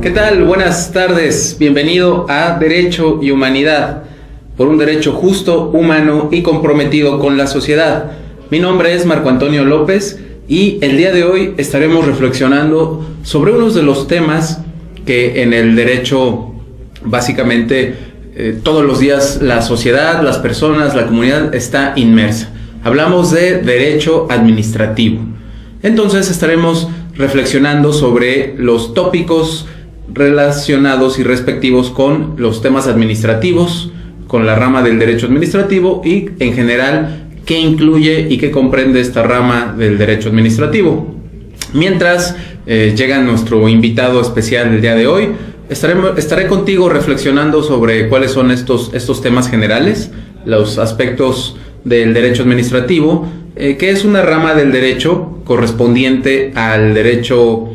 ¿Qué tal? Buenas tardes. Bienvenido a Derecho y Humanidad, por un derecho justo, humano y comprometido con la sociedad. Mi nombre es Marco Antonio López y el día de hoy estaremos reflexionando sobre uno de los temas que en el derecho básicamente todos los días la sociedad, las personas, la comunidad está inmersa. Hablamos de derecho administrativo. Entonces estaremos reflexionando sobre los tópicos relacionados y respectivos con los temas administrativos, con la rama del derecho administrativo y en general qué incluye y qué comprende esta rama del derecho administrativo. Mientras llega nuestro invitado especial del día de hoy, estaré contigo reflexionando sobre cuáles son estos temas generales, los aspectos del derecho administrativo, que es una rama del derecho correspondiente al derecho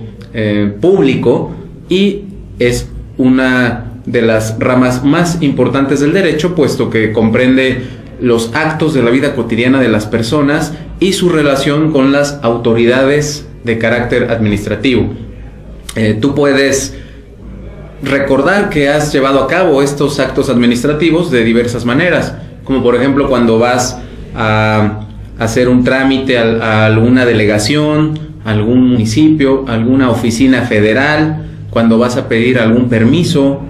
público y es una de las ramas más importantes del derecho, puesto que comprende los actos de la vida cotidiana de las personas y su relación con las autoridades de carácter administrativo. Tú puedes recordar que has llevado a cabo estos actos administrativos de diversas maneras, como por ejemplo cuando vas a hacer un trámite a alguna delegación, a algún municipio, a alguna oficina federal, cuando vas a pedir algún permiso,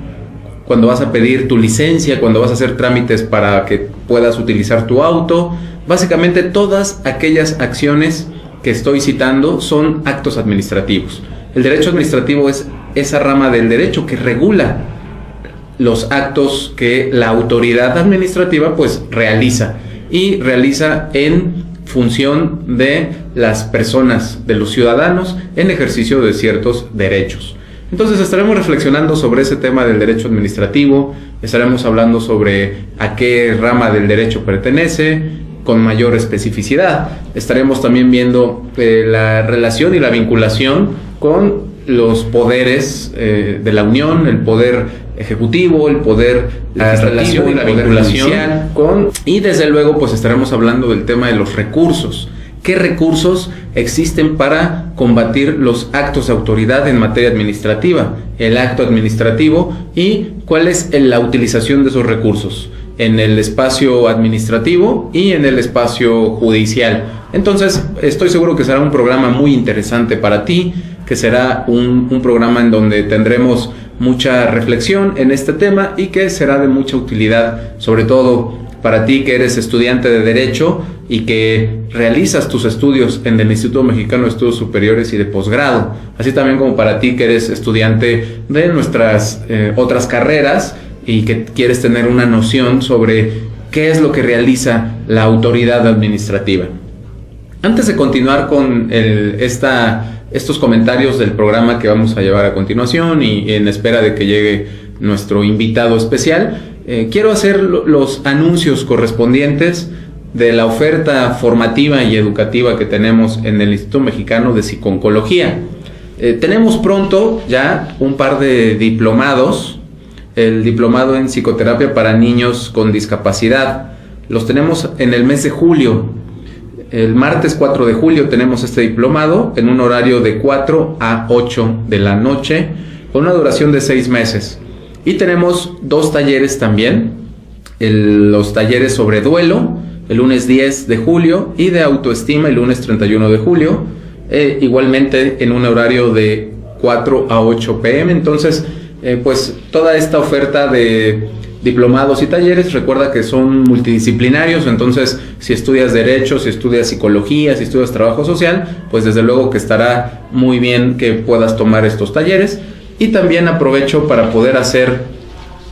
cuando vas a pedir tu licencia, cuando vas a hacer trámites para que puedas utilizar tu auto. Básicamente todas aquellas acciones que estoy citando son actos administrativos. El derecho administrativo es esa rama del derecho que regula los actos que la autoridad administrativa pues realiza y realiza en función de las personas, de los ciudadanos, en ejercicio de ciertos derechos. Entonces estaremos reflexionando sobre ese tema del derecho administrativo, estaremos hablando sobre a qué rama del derecho pertenece, con mayor especificidad. Estaremos también viendo la relación y la vinculación con los poderes de la Unión, el poder ejecutivo, el poder, la relación y la vinculación con, y desde luego pues estaremos hablando del tema de los recursos. ¿Qué recursos existen para combatir los actos de autoridad en materia administrativa? El acto administrativo y cuál es la utilización de esos recursos en el espacio administrativo y en el espacio judicial. Entonces estoy seguro que será un programa muy interesante para ti, que será un programa en donde tendremos mucha reflexión en este tema y que será de mucha utilidad, sobre todo para ti que eres estudiante de Derecho y que realizas tus estudios en el Instituto Mexicano de Estudios Superiores y de Posgrado, así también como para ti que eres estudiante de nuestras otras carreras y que quieres tener una noción sobre qué es lo que realiza la autoridad administrativa. Antes de continuar con estos comentarios del programa que vamos a llevar a continuación y en espera de que llegue nuestro invitado especial, quiero hacer los anuncios correspondientes de la oferta formativa y educativa que tenemos en el Instituto Mexicano de Psico-Oncología. Tenemos pronto ya un par de diplomados, el diplomado en psicoterapia para niños con discapacidad. Los tenemos en el mes de julio. El martes 4 de julio tenemos este diplomado en un horario de 4 a 8 de la noche con una duración de 6 meses. Y tenemos 2 talleres también, los talleres sobre duelo, el lunes 10 de julio, y de autoestima, el lunes 31 de julio, igualmente en un horario de 4 a 8 p.m. Entonces, pues toda esta oferta de diplomados y talleres, recuerda que son multidisciplinarios, entonces si estudias Derecho, si estudias Psicología, si estudias Trabajo Social, pues desde luego que estará muy bien que puedas tomar estos talleres. Y también aprovecho para poder hacer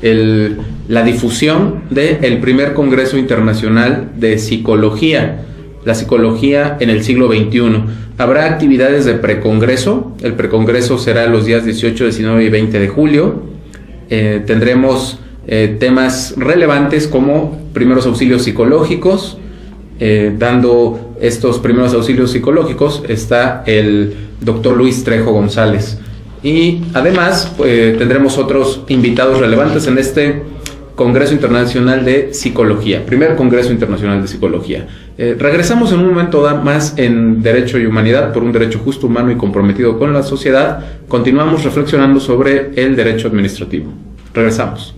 la difusión del primer Congreso Internacional de Psicología, la psicología en el siglo XXI. Habrá actividades de precongreso, el precongreso será los días 18, 19 y 20 de julio. Tendremos temas relevantes como primeros auxilios psicológicos. Dando estos primeros auxilios psicológicos está el doctor Luis Trejo González. Y además tendremos otros invitados relevantes en este Congreso Internacional de Psicología, primer Congreso Internacional de Psicología. Regresamos en un momento más en Derecho y Humanidad por un derecho justo, humano y comprometido con la sociedad. Continuamos reflexionando sobre el derecho administrativo. Regresamos.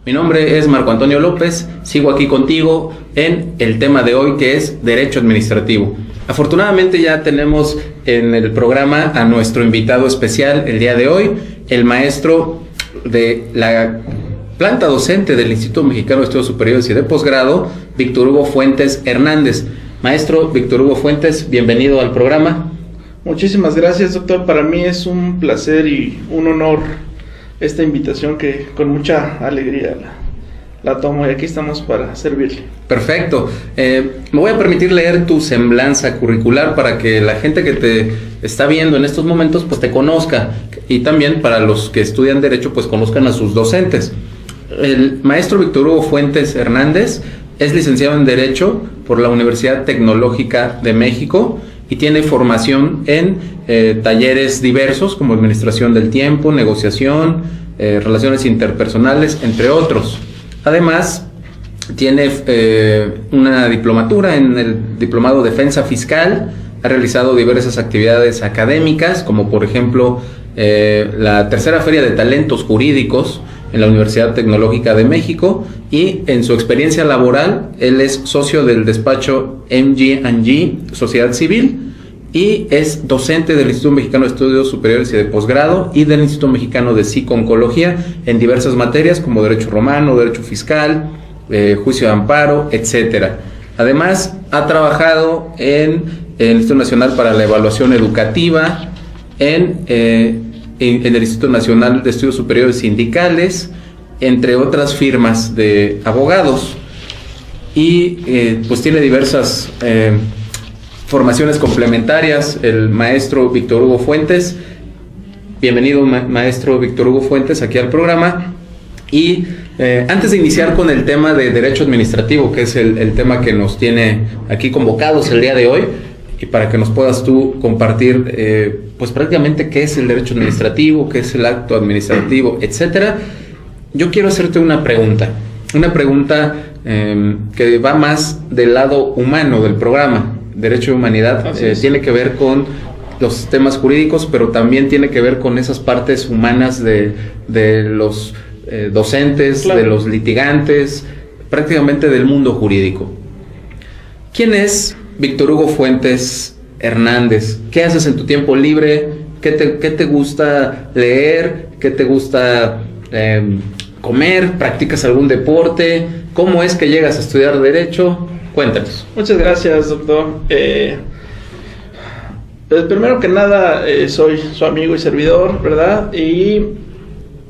Mi nombre es Marco Antonio López, sigo aquí contigo en el tema de hoy, que es Derecho Administrativo. Afortunadamente ya tenemos en el programa a nuestro invitado especial el día de hoy, el maestro de la planta docente del Instituto Mexicano de Estudios Superiores y de Posgrado, Víctor Hugo Fuentes Hernández. Maestro Víctor Hugo Fuentes, bienvenido al programa. Muchísimas gracias, doctor. Para mí es un placer y un honor esta invitación que con mucha alegría la tomo, y aquí estamos para servirle. Perfecto. Me voy a permitir leer tu semblanza curricular para que la gente que te está viendo en estos momentos pues te conozca, y también para los que estudian Derecho pues conozcan a sus docentes. El maestro Víctor Hugo Fuentes Hernández es licenciado en Derecho por la Universidad Tecnológica de México y tiene formación en talleres diversos como Administración del Tiempo, Negociación, Relaciones Interpersonales, entre otros. Además, tiene una diplomatura en el Diplomado Defensa Fiscal, ha realizado diversas actividades académicas, como por ejemplo la tercera Feria de Talentos Jurídicos en la Universidad Tecnológica de México, y en su experiencia laboral, él es socio del despacho MG&G Sociedad Civil y es docente del Instituto Mexicano de Estudios Superiores y de Posgrado y del Instituto Mexicano de Psico-Oncología en diversas materias como Derecho Romano, Derecho Fiscal, Juicio de Amparo, etcétera. Además, ha trabajado en el Instituto Nacional para la Evaluación Educativa, en el Instituto Nacional de Estudios Superiores Sindicales, entre otras firmas de abogados, y pues tiene diversas formaciones complementarias. El maestro Víctor Hugo Fuentes, bienvenido maestro Víctor Hugo Fuentes aquí al programa. Y antes de iniciar con el tema de Derecho Administrativo, que es el tema que nos tiene aquí convocados el día de hoy, y para que nos puedas tú compartir pues prácticamente qué es el derecho administrativo, qué es el acto administrativo, etcétera, yo quiero hacerte una pregunta que va más del lado humano del programa. Derecho y Humanidad tiene que ver con los temas jurídicos, pero también tiene que ver con esas partes humanas de los docentes, claro, de los litigantes, prácticamente del mundo jurídico. ¿Quién es Víctor Hugo Fuentes Hernández? ¿Qué haces en tu tiempo libre? ¿Qué te gusta leer? ¿Qué te gusta comer? ¿Practicas algún deporte? ¿Cómo es que llegas a estudiar Derecho? Cuéntanos. Muchas gracias, doctor. Primero que nada, soy su amigo y servidor, ¿verdad? Y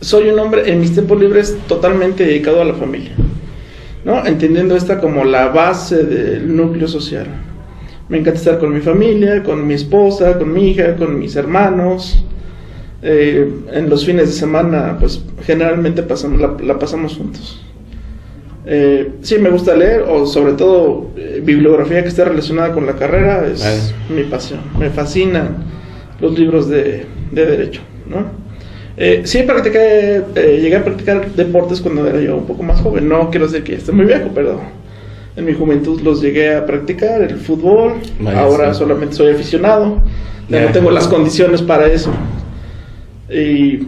soy un hombre en mis tiempos libres totalmente dedicado a la familia, ¿no? Entendiendo esta como la base del núcleo social. Me encanta estar con mi familia, con mi esposa, con mi hija, con mis hermanos. En los fines de semana, pues generalmente la pasamos juntos. Sí, me gusta leer, o sobre todo bibliografía que esté relacionada con la carrera, es mi pasión. Me fascinan los libros de derecho, ¿no? Sí, llegué a practicar deportes cuando era yo un poco más joven. No quiero decir que ya esté muy viejo, pero en mi juventud los llegué a practicar, el fútbol. Ahora solamente soy aficionado, ya no tengo las condiciones para eso. Y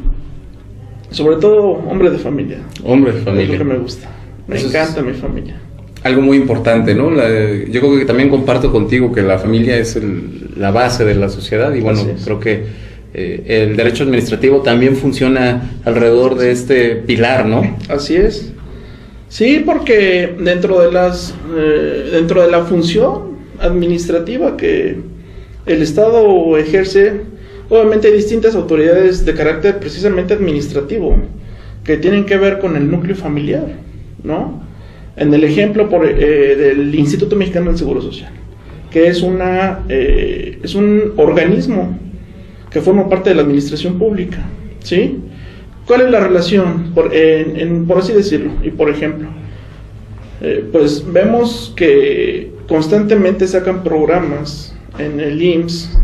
sobre todo, hombre de familia. Hombre de familia. Es lo que me gusta. Me encanta mi familia. Algo muy importante, ¿no? Yo creo que también comparto contigo que la familia es la base de la sociedad, y bueno, creo que el derecho administrativo también funciona alrededor de este pilar, ¿no? Así es. Sí, porque dentro de la función administrativa que el Estado ejerce, obviamente hay distintas autoridades de carácter precisamente administrativo que tienen que ver con el núcleo familiar, ¿no? En el ejemplo del Instituto Mexicano del Seguro Social, que es un organismo que forma parte de la administración pública, ¿sí? ¿Cuál es la relación? Por así decirlo, y por ejemplo, pues vemos que constantemente sacan programas en el IMSS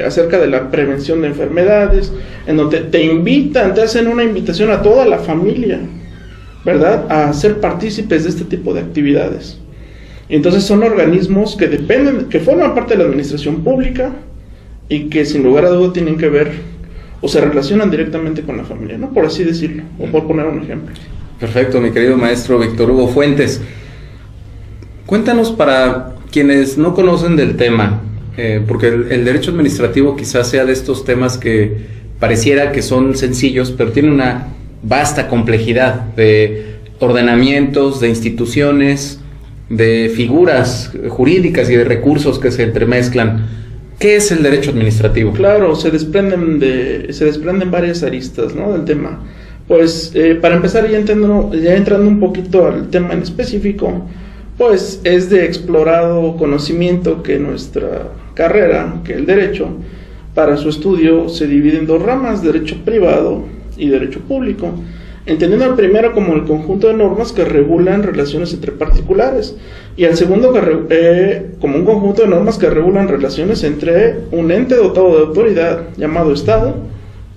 acerca de la prevención de enfermedades, en donde te hacen una invitación a toda la familia, ¿verdad?, a ser partícipes de este tipo de actividades. Entonces son organismos que dependen, que forman parte de la administración pública y que sin lugar a duda tienen que ver o se relacionan directamente con la familia, ¿no? Por así decirlo, o por poner un ejemplo. Perfecto, mi querido maestro Víctor Hugo Fuentes. Cuéntanos para quienes no conocen del tema, porque el derecho administrativo quizás sea de estos temas que pareciera que son sencillos, pero tiene una vasta complejidad de ordenamientos, de instituciones, de figuras jurídicas y de recursos que se entremezclan. ¿Qué es el derecho administrativo? Claro, se desprenden varias aristas, ¿no?, del tema. Pues para empezar, ya entrando un poquito al tema en específico, pues es de explorado conocimiento que nuestra carrera, que el derecho, para su estudio se divide en dos ramas: derecho privado y derecho público, entendiendo al primero como el conjunto de normas que regulan relaciones entre particulares, y al segundo como un conjunto de normas que regulan relaciones entre un ente dotado de autoridad, llamado Estado,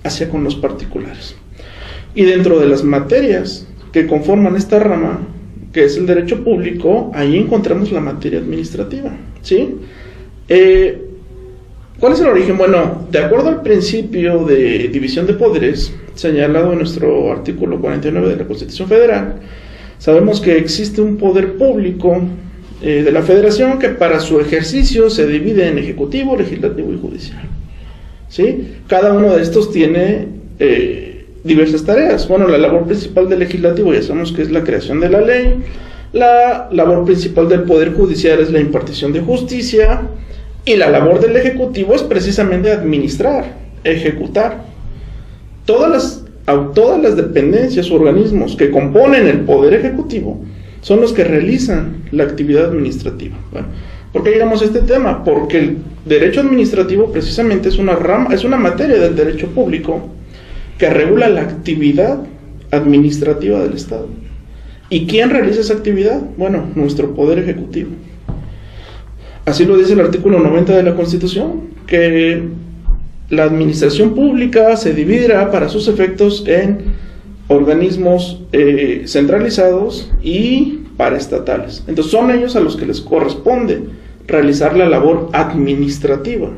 hacia con los particulares. Y dentro de las materias que conforman esta rama, que es el derecho público, ahí encontramos la materia administrativa, ¿sí? ¿Cuál es el origen? Bueno, de acuerdo al principio de división de poderes, señalado en nuestro artículo 49 de la Constitución Federal, sabemos que existe un poder público de la Federación que para su ejercicio se divide en ejecutivo, legislativo y judicial, ¿sí? Cada uno de estos tiene diversas tareas. Bueno, la labor principal del legislativo ya sabemos que es la creación de la ley. La labor principal del poder judicial es la impartición de justicia, y la labor del ejecutivo es precisamente administrar, ejecutar. Todas las dependencias o organismos que componen el poder ejecutivo son los que realizan la actividad administrativa. Bueno, ¿por qué llegamos a este tema? Porque el derecho administrativo precisamente es una materia del derecho público que regula la actividad administrativa del Estado. ¿Y quién realiza esa actividad? Bueno, nuestro poder ejecutivo. Así lo dice el artículo 90 de la Constitución, que la administración pública se dividirá para sus efectos en organismos centralizados y paraestatales. Entonces son ellos a los que les corresponde realizar la labor administrativa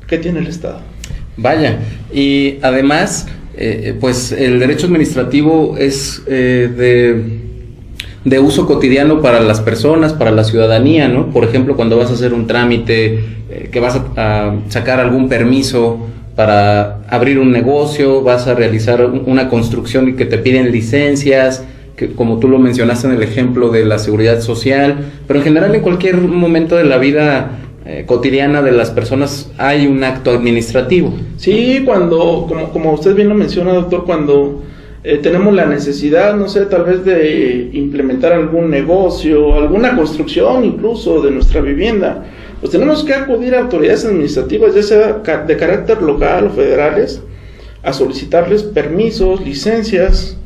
que tiene el Estado. Vaya, y además, pues el derecho administrativo es de uso cotidiano para las personas, para la ciudadanía, ¿no? Por ejemplo, cuando vas a hacer un trámite, que vas a sacar algún permiso para abrir un negocio, vas a realizar una construcción y que te piden licencias, que, como tú lo mencionaste en el ejemplo de la seguridad social, pero en general en cualquier momento de la vida cotidiana de las personas hay un acto administrativo. Sí, cuando, como usted bien lo menciona, doctor, cuando tenemos la necesidad, no sé, tal vez de implementar algún negocio, alguna construcción incluso de nuestra vivienda, pues tenemos que acudir a autoridades administrativas, ya sea de carácter local o federales, a solicitarles permisos, licencias,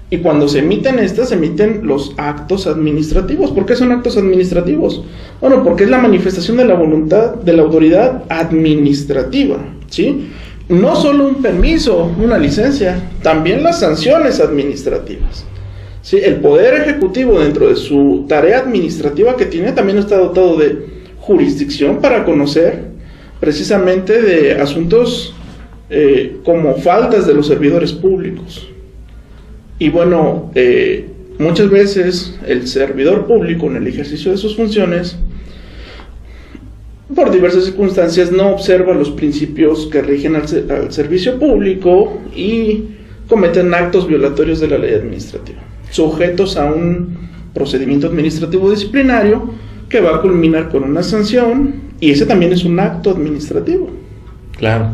y cuando se emiten estas, se emiten los actos administrativos. ¿Por qué son actos administrativos? Bueno, porque es la manifestación de la voluntad de la autoridad administrativa, ¿sí? No solo un permiso, una licencia, también las sanciones administrativas, ¿sí? El poder ejecutivo, dentro de su tarea administrativa que tiene, también está dotado de jurisdicción para conocer precisamente de asuntos como faltas de los servidores públicos. Y bueno, muchas veces el servidor público, en el ejercicio de sus funciones, por diversas circunstancias no observa los principios que rigen al servicio público y cometen actos violatorios de la ley administrativa, sujetos a un procedimiento administrativo disciplinario que va a culminar con una sanción, y ese también es un acto administrativo. Claro.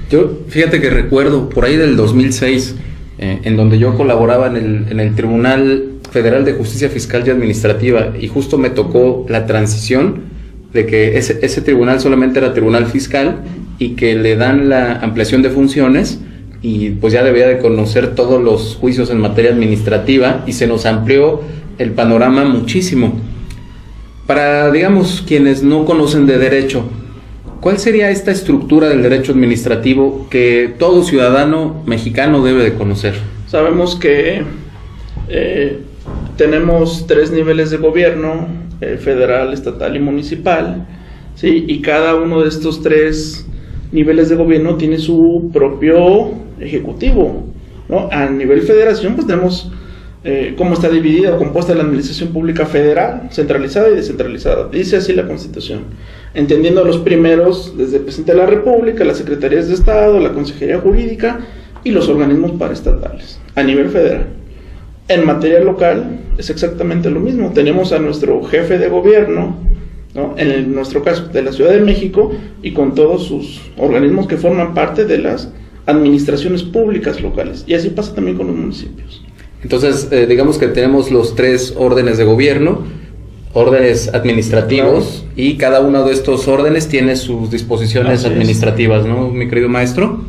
Yo, fíjate que recuerdo por ahí del 2006, en donde yo colaboraba en el Tribunal Federal de Justicia Fiscal y Administrativa, y justo me tocó la transición de que ese tribunal solamente era tribunal fiscal y que le dan la ampliación de funciones, y pues ya debía de conocer todos los juicios en materia administrativa, y se nos amplió el panorama muchísimo. Para, digamos, quienes no conocen de derecho, ¿cuál sería esta estructura del derecho administrativo que todo ciudadano mexicano debe de conocer? Sabemos que tenemos 3 niveles de gobierno federal, estatal y municipal, ¿sí? Y cada uno de estos tres niveles de gobierno tiene su propio ejecutivo, ¿no? A nivel federación, pues tenemos cómo está dividida o compuesta la administración pública federal, centralizada y descentralizada. Dice así la Constitución, entendiendo a los primeros desde el presidente de la República, las secretarías de Estado, la Consejería Jurídica y los organismos paraestatales a nivel federal. En materia local es exactamente lo mismo. Tenemos a nuestro jefe de gobierno, ¿no? En nuestro caso de la Ciudad de México, y con todos sus organismos que forman parte de las administraciones públicas locales. Y así pasa también con los municipios. Entonces, digamos que tenemos los tres órdenes de gobierno, órdenes administrativos, claro, y cada uno de estos órdenes tiene sus disposiciones administrativas, ¿no, mi querido maestro?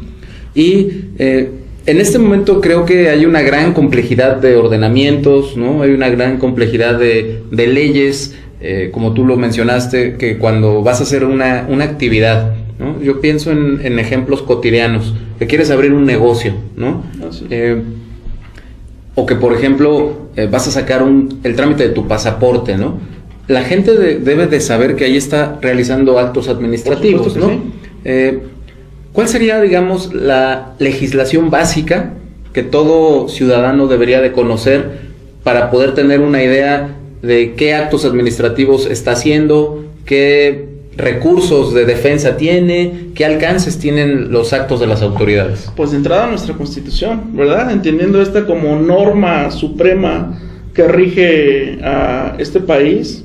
Y en este momento creo que hay una gran complejidad de ordenamientos, ¿no? Hay una gran complejidad de leyes, como tú lo mencionaste, que cuando vas a hacer una actividad, ¿no? Yo pienso en ejemplos cotidianos, que quieres abrir un negocio, ¿no? O que, por ejemplo, vas a sacar el trámite de tu pasaporte, ¿no? La gente debe de saber que ahí está realizando actos administrativos, ¿no? Sí. ¿Cuál sería, digamos, la legislación básica que todo ciudadano debería de conocer para poder tener una idea de qué actos administrativos está haciendo, qué recursos de defensa tiene, qué alcances tienen los actos de las autoridades? Pues de entrada nuestra Constitución, ¿verdad? Entendiendo esta como norma suprema que rige a este país,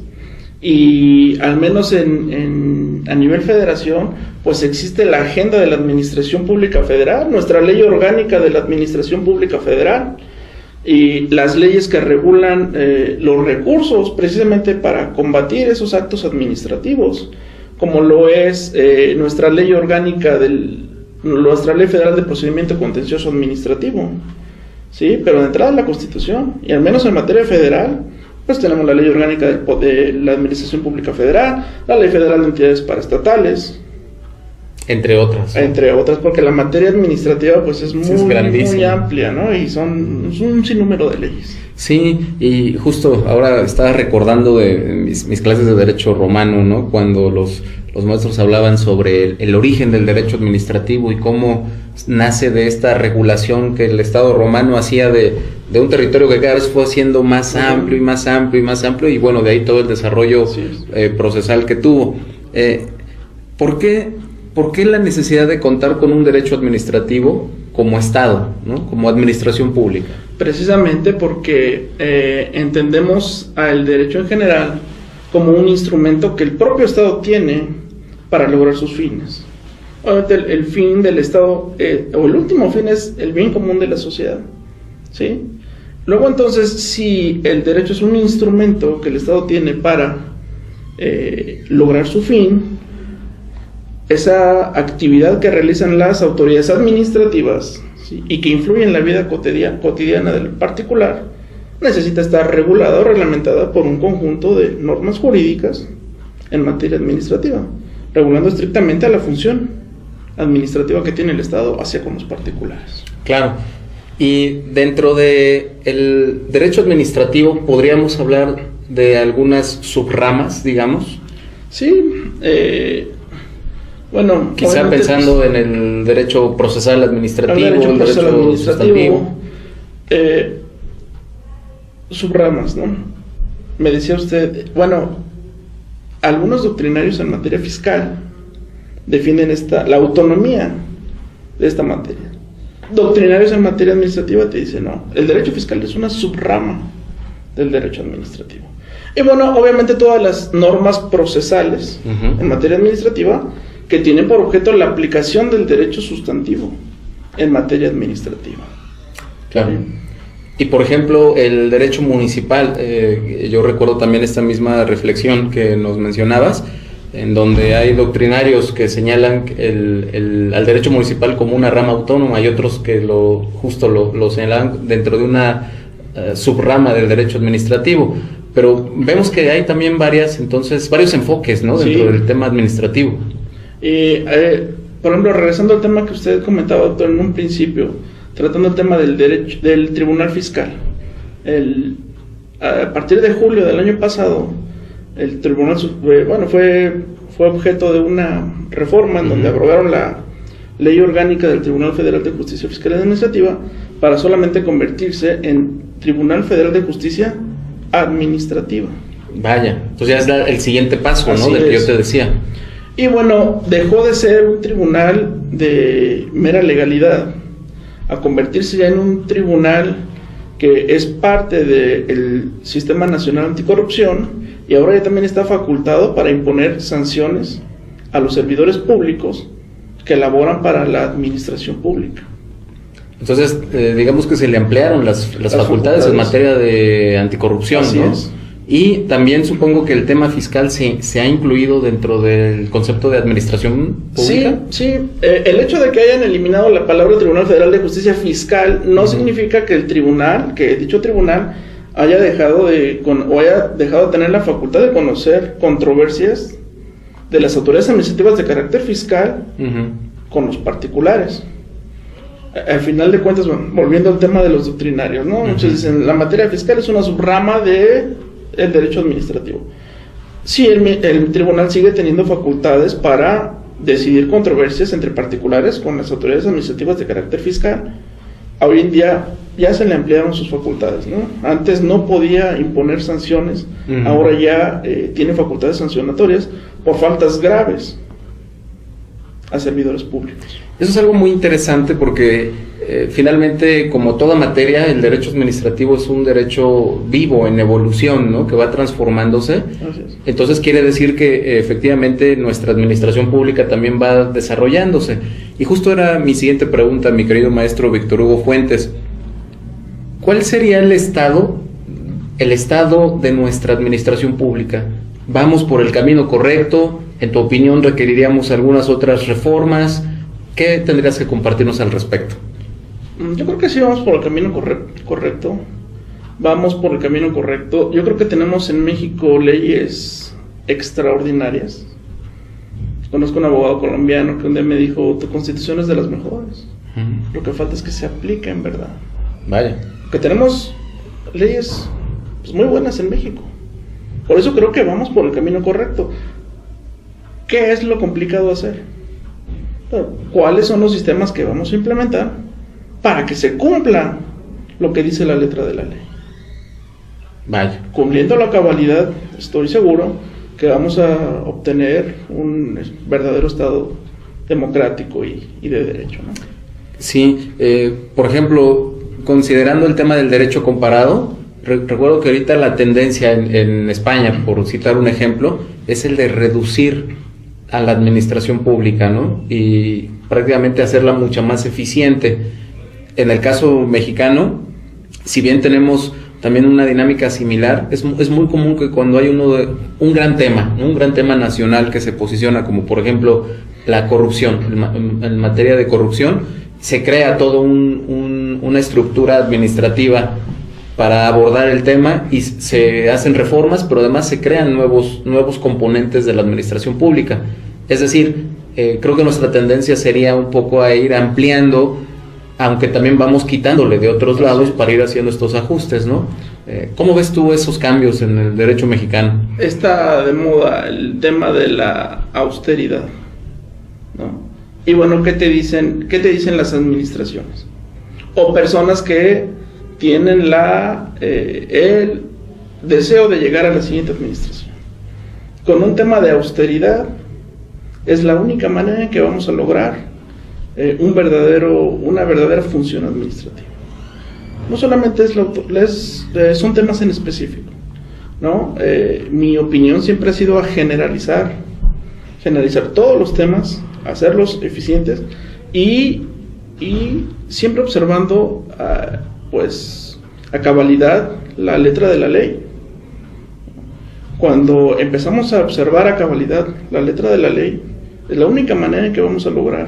y al menos a nivel federación, pues existe la agenda de la Administración Pública Federal, nuestra ley orgánica de la Administración Pública Federal, y las leyes que regulan los recursos precisamente para combatir esos actos administrativos, como lo es nuestra ley orgánica nuestra ley federal de procedimiento contencioso administrativo, ¿sí? Pero de entrada la Constitución, y al menos en materia federal, pues tenemos la ley orgánica de la Administración Pública Federal, la ley federal de entidades paraestatales, entre otras, ¿no? Entre otras, porque la materia administrativa pues es muy amplia, ¿no? Y son un sinnúmero de leyes. Sí, y justo ahora estaba recordando de mis clases de Derecho Romano, ¿no? Cuando los maestros hablaban sobre el origen del derecho administrativo y cómo nace de esta regulación que el Estado romano hacía de un territorio que cada vez fue haciendo más amplio y más amplio y más amplio, y bueno, de ahí todo el desarrollo procesal que tuvo. ¿Por qué la necesidad de contar con un derecho administrativo como Estado, ¿no? Como administración pública? Precisamente porque entendemos al derecho en general como un instrumento que el propio Estado tiene para lograr sus fines. Obviamente el fin del Estado, o el último fin, es el bien común de la sociedad, ¿sí? Luego entonces, si el derecho es un instrumento que el Estado tiene para lograr su fin, esa actividad que realizan las autoridades administrativas, ¿sí? Y que influye en la vida cotidiana del particular, necesita estar regulada o reglamentada por un conjunto de normas jurídicas en materia administrativa, regulando estrictamente a la función administrativa que tiene el Estado hacia con los particulares. Claro. Y dentro de el derecho administrativo podríamos hablar de algunas subramas, digamos. Sí, bueno, quizá pensando en el derecho procesal administrativo, el derecho sustantivo. Subramas, ¿no? Me decía usted, bueno, algunos doctrinarios en materia fiscal defienden la autonomía de esta materia. Doctrinarios en materia administrativa te dicen, no, el derecho fiscal es una subrama del derecho administrativo. Y bueno, obviamente todas las normas procesales en materia administrativa que tienen por objeto la aplicación del derecho sustantivo en materia administrativa. Claro. Y por ejemplo, el derecho municipal, yo recuerdo también esta misma reflexión que nos mencionabas, en donde hay doctrinarios que señalan al derecho municipal como una rama autónoma y otros que lo señalan dentro de una subrama del derecho administrativo. Pero vemos que hay también varios enfoques, ¿no? Dentro del tema administrativo. Por ejemplo, regresando al tema que usted comentaba, doctor, en un principio, tratando el tema del derecho del Tribunal Fiscal. A partir de julio del año pasado, el tribunal, fue objeto de una reforma en donde abrogaron la ley orgánica del Tribunal Federal de Justicia Fiscal y Administrativa para solamente convertirse en Tribunal Federal de Justicia Administrativa. Vaya, entonces ya es el siguiente paso, Así ¿no? Del que es. yo te decía. Y bueno, dejó de ser un tribunal de mera legalidad a convertirse ya en un tribunal que es parte del Sistema Nacional Anticorrupción, y ahora ya también está facultado para imponer sanciones a los servidores públicos que laboran para la administración pública. Entonces, digamos que se le ampliaron las facultades en materia de anticorrupción, Así ¿no? es. Y también supongo que el tema fiscal se ha incluido dentro del concepto de administración pública. Sí. El hecho de que hayan eliminado la palabra Tribunal Federal de Justicia Fiscal no significa que dicho tribunal haya dejado de tener la facultad de conocer controversias de las autoridades administrativas de carácter fiscal con los particulares. Al final de cuentas, volviendo al tema de los doctrinarios, ¿no? Muchos dicen, la materia fiscal es una subrama del derecho administrativo. Sí, el tribunal sigue teniendo facultades para decidir controversias entre particulares con las autoridades administrativas de carácter fiscal. Hoy en día ya se le ampliaron sus facultades, ¿no? Antes no podía imponer sanciones, ahora ya tiene facultades sancionatorias por faltas graves a servidores públicos. Eso es algo muy interesante porque finalmente, como toda materia, el derecho administrativo es un derecho vivo, en evolución, ¿no? Que va transformándose. Así es. Entonces quiere decir que efectivamente nuestra administración pública también va desarrollándose. Y justo era mi siguiente pregunta, mi querido maestro Víctor Hugo Fuentes. ¿Cuál sería el estado de nuestra administración pública? ¿Vamos por el camino correcto? ¿En tu opinión requeriríamos algunas otras reformas? ¿Qué tendrías que compartirnos al respecto? Yo creo que sí vamos por el camino correcto. Vamos por el camino correcto. Yo creo que tenemos en México leyes extraordinarias. Conozco un abogado colombiano que un día me dijo, tu constitución es de las mejores. Lo que falta es que se aplique en verdad. Vaya. Que tenemos leyes muy buenas en México. Por eso creo que vamos por el camino correcto. ¿Qué es lo complicado hacer? ¿Cuáles son los sistemas que vamos a implementar para que se cumpla lo que dice la letra de la ley? Vaya. Cumpliendo la cabalidad, estoy seguro que vamos a obtener un verdadero Estado democrático y de derecho, ¿no? Sí, por ejemplo, considerando el tema del derecho comparado, recuerdo que ahorita la tendencia en España, por citar un ejemplo, es el de reducir a la administración pública, ¿no? Y prácticamente hacerla mucho más eficiente. En el caso mexicano, si bien tenemos también una dinámica similar, es muy común que cuando hay un gran tema, ¿no? Un gran tema nacional que se posiciona como por ejemplo la corrupción, en materia de corrupción, se crea toda una estructura administrativa para abordar el tema y se hacen reformas, pero además se crean nuevos componentes de la administración pública. Es decir, creo que nuestra tendencia sería un poco a ir ampliando, aunque también vamos quitándole de otros lados para ir haciendo estos ajustes, ¿no? ¿Cómo ves tú esos cambios en el derecho mexicano? Está de moda el tema de la austeridad, ¿no? Y bueno, ¿qué te dicen las administraciones? O personas que tienen el deseo de llegar a la siguiente administración. Con un tema de austeridad es la única manera en que vamos a lograr una verdadera función administrativa. No solamente son temas en específico, ¿no? Mi opinión siempre ha sido a generalizar todos los temas, hacerlos eficientes y siempre observando a cabalidad la letra de la ley. Cuando empezamos a observar a cabalidad la letra de la ley, es la única manera en que vamos a lograr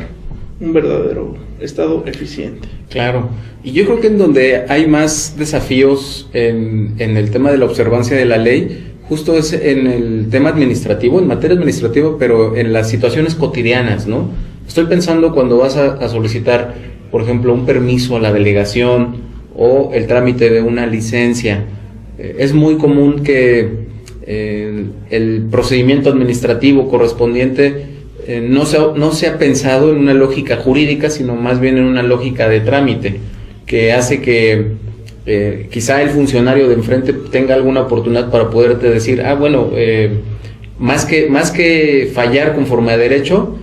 un verdadero Estado eficiente. Claro, y yo creo que en donde hay más desafíos en el tema de la observancia de la ley, justo es en el tema administrativo, en materia administrativa, pero en las situaciones cotidianas, ¿no? Estoy pensando cuando vas a solicitar, por ejemplo, un permiso a la delegación o el trámite de una licencia. Es muy común que el procedimiento administrativo correspondiente no se ha pensado en una lógica jurídica, sino más bien en una lógica de trámite, que hace que quizá el funcionario de enfrente tenga alguna oportunidad para poderte decir, más que fallar conforme a derecho,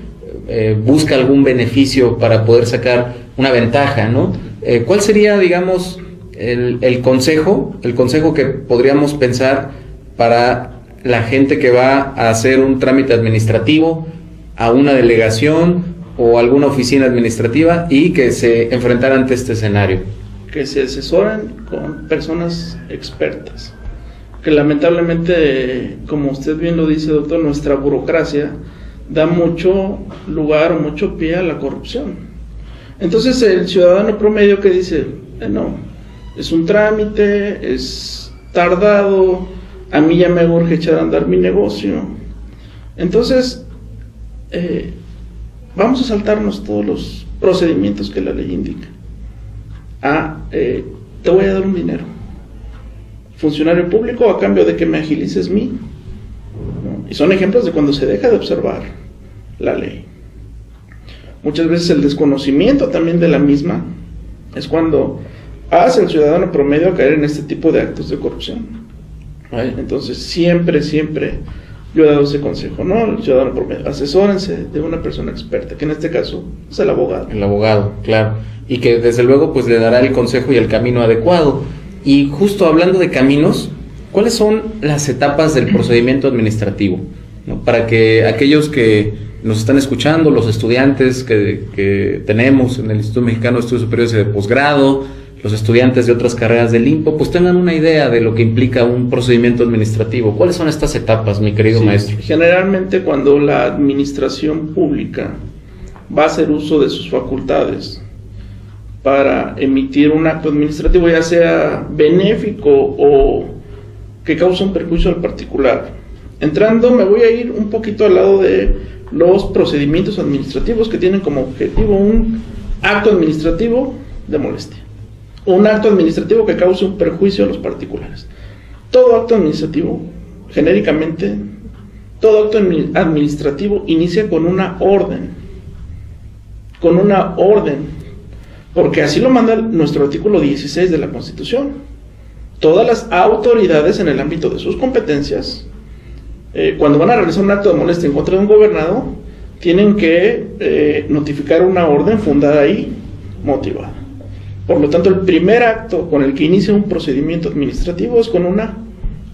busca algún beneficio para poder sacar una ventaja, ¿no? ¿Cuál sería, digamos, el consejo que podríamos pensar para la gente que va a hacer un trámite administrativo a una delegación o alguna oficina administrativa y que se enfrentara ante este escenario? Que se asesoren con personas expertas, que lamentablemente, como usted bien lo dice, doctor, nuestra burocracia da mucho lugar, mucho pie a la corrupción. Entonces el ciudadano promedio que dice, no, es un trámite, es tardado, a mí ya me urge echar a andar mi negocio, entonces vamos a saltarnos todos los procedimientos que la ley indica. Te voy a dar un dinero, funcionario público, a cambio de que me agilices ¿no? Y son ejemplos de cuando se deja de observar la ley. Muchas veces el desconocimiento también de la misma es cuando hace al ciudadano promedio caer en este tipo de actos de corrupción. Entonces siempre yo he dado ese consejo, ¿no? El ciudadano promedio, asesórense de una persona experta, que en este caso es el abogado. El abogado, claro. Y que desde luego pues le dará el consejo y el camino adecuado. Y justo hablando de caminos, ¿cuáles son las etapas del procedimiento administrativo? ¿No? Para que aquellos que nos están escuchando, los estudiantes que tenemos en el Instituto Mexicano de Estudios Superiores y de Posgrado, los estudiantes de otras carreras del INPO, pues tengan una idea de lo que implica un procedimiento administrativo. ¿Cuáles son estas etapas, mi querido maestro? Generalmente cuando la administración pública va a hacer uso de sus facultades para emitir un acto administrativo, ya sea benéfico o que cause un perjuicio al particular. Entrando, me voy a ir un poquito al lado de los procedimientos administrativos que tienen como objetivo un acto administrativo de molestia, un acto administrativo que cause un perjuicio a los particulares. Todo acto administrativo, genéricamente, todo acto administrativo inicia con una orden, porque así lo manda nuestro artículo 16 de la Constitución. Todas las autoridades en el ámbito de sus competencias, cuando van a realizar un acto de molestia en contra de un gobernado, tienen que notificar una orden fundada y motivada. Por lo tanto, el primer acto con el que inicia un procedimiento administrativo es con una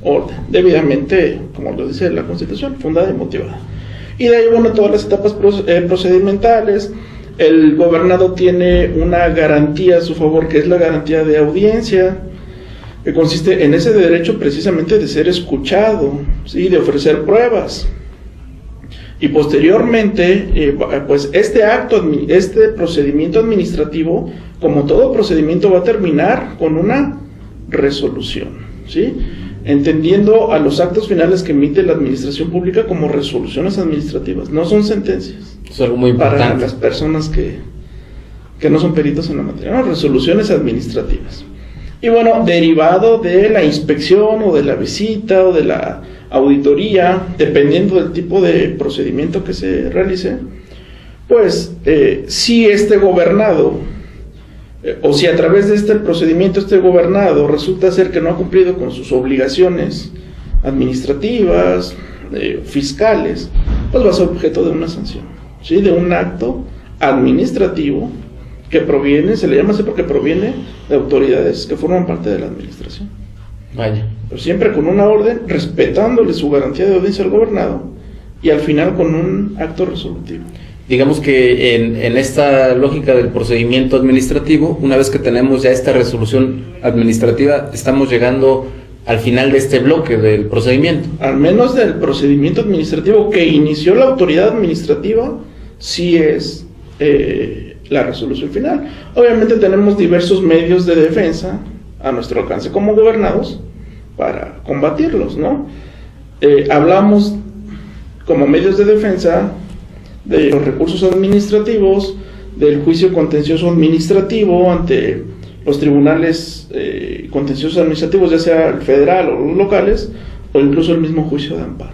orden, debidamente, como lo dice la Constitución, fundada y motivada. Y de ahí, todas las etapas procedimentales. El gobernado tiene una garantía a su favor, que es la garantía de audiencia, que consiste en ese derecho precisamente de ser escuchado, ¿sí? De ofrecer pruebas. Y posteriormente, pues este procedimiento administrativo, como todo procedimiento, va a terminar con una resolución, ¿sí? Entendiendo a los actos finales que emite la administración pública como resoluciones administrativas, no son sentencias. Es algo muy importante para las personas que no son peritos en la materia, ¿no? Resoluciones administrativas. Y derivado de la inspección o de la visita o de la auditoría, dependiendo del tipo de procedimiento que se realice, pues si este gobernado, o si a través de este procedimiento este gobernado resulta ser que no ha cumplido con sus obligaciones administrativas, fiscales, pues va a ser objeto de una sanción, ¿sí? De un acto administrativo que proviene, se le llama así porque proviene de autoridades que forman parte de la administración. Vaya. Pero siempre con una orden, respetándole su garantía de audiencia al gobernado, y al final con un acto resolutivo. Digamos que en esta lógica del procedimiento administrativo, una vez que tenemos ya esta resolución administrativa, estamos llegando al final de este bloque del procedimiento. Al menos del procedimiento administrativo que inició la autoridad administrativa, sí es la resolución final. Obviamente tenemos diversos medios de defensa a nuestro alcance como gobernados para combatirlos, ¿no? Hablamos como medios de defensa de los recursos administrativos, del juicio contencioso administrativo ante los tribunales contenciosos administrativos, ya sea el federal o los locales, o incluso el mismo juicio de amparo.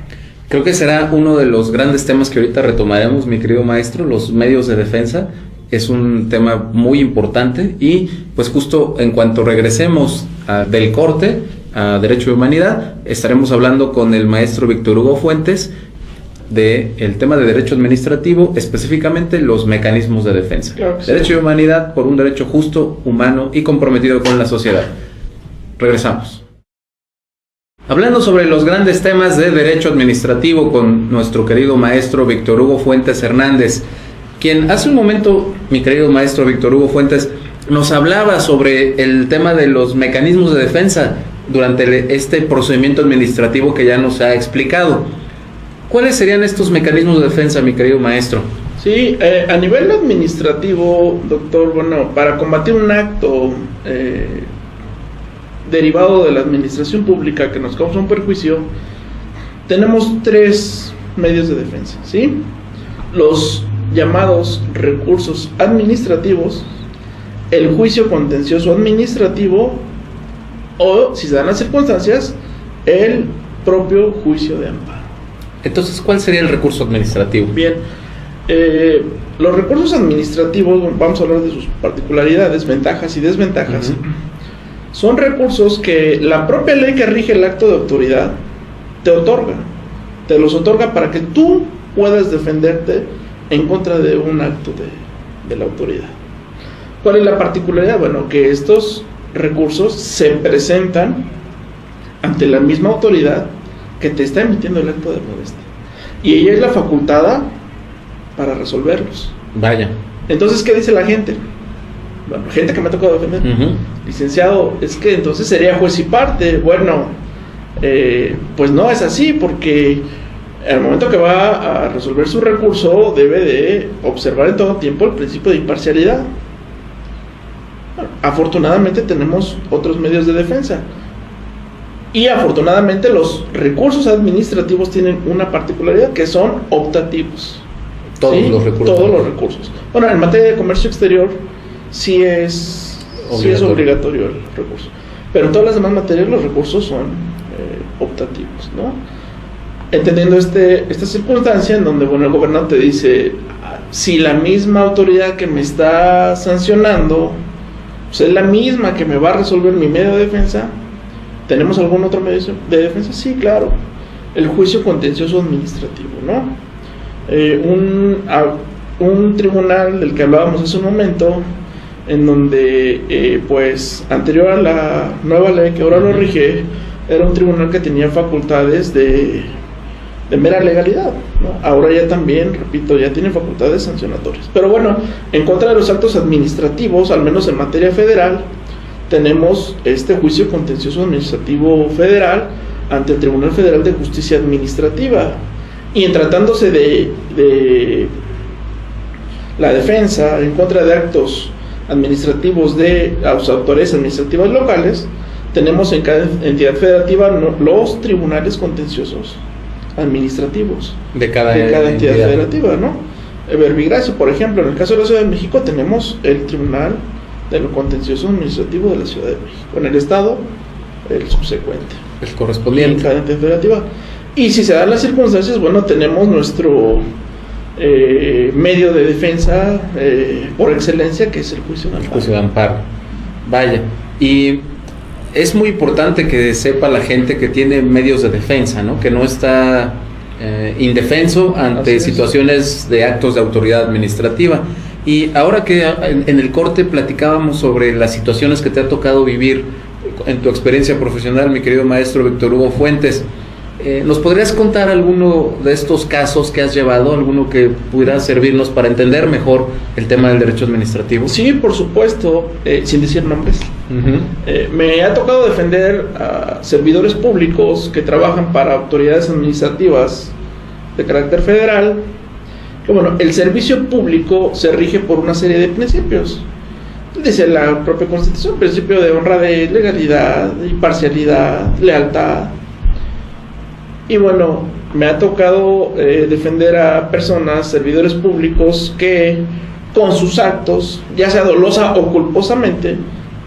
Creo que será uno de los grandes temas que ahorita retomaremos, mi querido maestro, los medios de defensa. Es un tema muy importante y pues justo en cuanto regresemos del corte a Derecho y Humanidad, estaremos hablando con el maestro Víctor Hugo Fuentes del tema de derecho administrativo, específicamente los mecanismos de defensa. Claro que sí. Derecho y Humanidad por un derecho justo, humano y comprometido con la sociedad. Regresamos. Hablando sobre los grandes temas de derecho administrativo con nuestro querido maestro Víctor Hugo Fuentes Hernández, quien hace un momento, mi querido maestro Víctor Hugo Fuentes, nos hablaba sobre el tema de los mecanismos de defensa durante este procedimiento administrativo que ya nos ha explicado. ¿Cuáles serían estos mecanismos de defensa, mi querido maestro? Sí, a nivel administrativo, doctor, bueno, para combatir un acto derivado de la administración pública que nos causa un perjuicio, tenemos 3 medios de defensa, ¿sí? Los llamados recursos administrativos, el juicio contencioso administrativo o, si se dan las circunstancias, el propio juicio de amparo. Entonces, ¿cuál sería el recurso administrativo? Bien, los recursos administrativos, vamos a hablar de sus particularidades, ventajas y desventajas. Son recursos que la propia ley que rige el acto de autoridad te otorga. Te los otorga para que tú puedas defenderte en contra de un acto de la autoridad. ¿Cuál es la particularidad? Bueno, que estos recursos se presentan ante la misma autoridad que te está emitiendo el acto de protesta. Y ella es la facultada para resolverlos. Vaya. Entonces, ¿qué dice la gente? Bueno, gente que me ha tocado defender. Licenciado, es que entonces sería juez y parte. Bueno, pues no es así, porque al momento que va a resolver su recurso debe de observar en todo tiempo el principio de imparcialidad. Bueno, afortunadamente tenemos otros medios de defensa. Y afortunadamente los recursos administrativos tienen una particularidad, que son optativos. Todos los recursos. Todos los recursos. Bueno, en materia de comercio exterior sí es obligatorio el recurso. Pero en todas las demás materias los recursos son optativos, ¿no? Entendiendo esta circunstancia en donde, bueno, el gobernante te dice, si la misma autoridad que me está sancionando pues es la misma que me va a resolver mi medio de defensa, ¿tenemos algún otro medio de defensa? Sí, claro, el juicio contencioso administrativo, ¿no? Un tribunal del que hablábamos hace un momento, en donde, pues, anterior a la nueva ley que ahora lo rige, era un tribunal que tenía facultades de mera legalidad, ¿no? Ahora ya también, repito, ya tiene facultades sancionatorias. Pero bueno, en contra de los actos administrativos, al menos en materia federal, tenemos este juicio contencioso administrativo federal ante el Tribunal Federal de Justicia Administrativa. Y en tratándose de la defensa en contra de actos administrativos de las autoridades administrativas locales, tenemos en cada entidad federativa los tribunales contenciosos administrativos de cada entidad federativa, ¿no? Verbigracia, por ejemplo, en el caso de la Ciudad de México tenemos el Tribunal de lo Contencioso Administrativo de la Ciudad de México. En el Estado, el subsecuente, el correspondiente, en cada entidad federativa. Y si se dan las circunstancias, bueno, tenemos nuestro medio de defensa por excelencia, que es el juicio de amparo. El juicio de amparo. Vaya. Y es muy importante que sepa la gente que tiene medios de defensa, ¿no? Que no está indefenso ante situaciones de actos de autoridad administrativa. Y ahora que en el corte platicábamos sobre las situaciones que te ha tocado vivir en tu experiencia profesional, mi querido maestro Víctor Hugo Fuentes, ¿nos podrías contar alguno de estos casos que has llevado, alguno que pudiera servirnos para entender mejor el tema del derecho administrativo? Sí, por supuesto, sin decir nombres. Me ha tocado defender a servidores públicos que trabajan para autoridades administrativas de carácter federal. Que bueno, el servicio público se rige por una serie de principios. Dice la propia Constitución, principio de honradez, legalidad, imparcialidad, lealtad. Y bueno, me ha tocado defender a personas, servidores públicos, que con sus actos, ya sea dolosa o culposamente,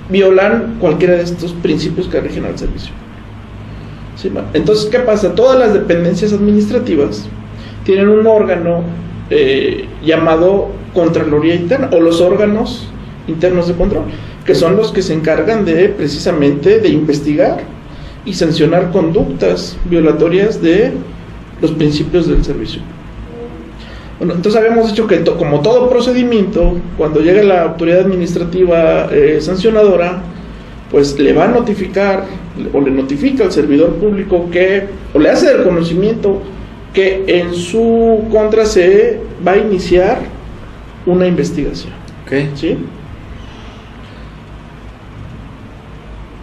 violan cualquiera de estos principios que rigen al servicio. Sí, entonces, ¿qué pasa? Todas las dependencias administrativas tienen un órgano llamado Contraloría Interna, o los órganos internos de control, que son los que se encargan de precisamente de investigar y sancionar conductas violatorias de los principios del servicio. Bueno, entonces habíamos dicho que como todo procedimiento, cuando llega la autoridad administrativa sancionadora, pues le va a notificar o le notifica al servidor público que, o le hace el conocimiento que en su contra se va a iniciar una investigación. Okay. ¿Sí?